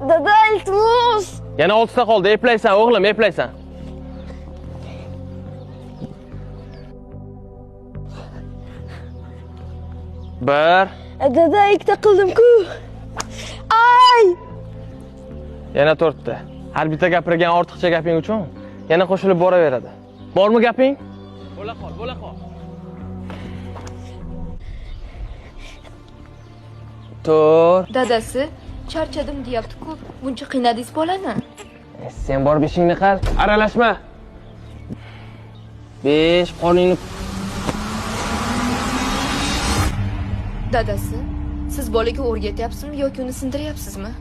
Dada, iltimos. Yana 6 ta qoldi. Eplaysan, o'g'lim, eplaysan. Bir. Dada, ikkita qildim-ku. Ay! Yana 4 ta. Har bitta gapirgan ortiqcha gaping uchun yana qo'shilib boraveradi. Bormi gaping? Bo'la qol, bo'la qol. Tur. Dadasi, charchadim deyapti-ku. Buncha qiynadingiz bolani. Sen borib ishingni qil, aralashma. 5 qoningni. Dadasi, siz bolaga o'rgatyapsizmi yoki uni sindiryapsizmi?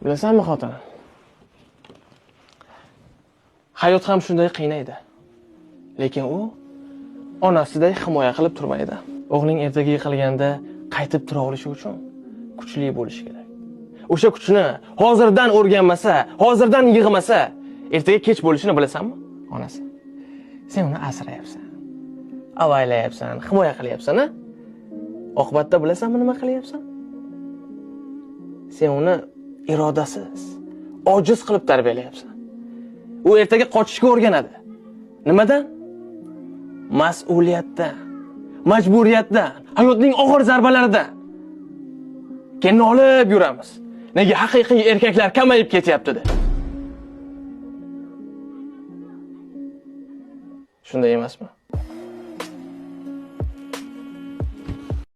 Bilasanmi xotin? Hayot ham shunday qiynaydi. Lekin u onasiday himoya qilib turmaydi. O'g'ling ertaga yiqilganda qaytib tura olishi uchun kuchli bo'lishi kerak. O'sha kuchni hozirdan o'rganmasa, hozirdan yig'masa, ertaga kech bo'lishini bilasanmi? Onasi. Sen uni asrayapsan. Avaylayapsan, himoya qilyapsan-a? Oqibatda bilasanmi nima qilyapsan? Sen uni irodasiz, ojiz qilib tarbiyalayapsan. U ertaga qochishga o'rganadi. Nimadan? Mas'uliyatdan, majburiyatdan, hayotning og'ir zarbalaridan. Keyin olib yuramiz. Nega haqiqiy erkaklar kamayib ketyapti deb. Shunday emasmi?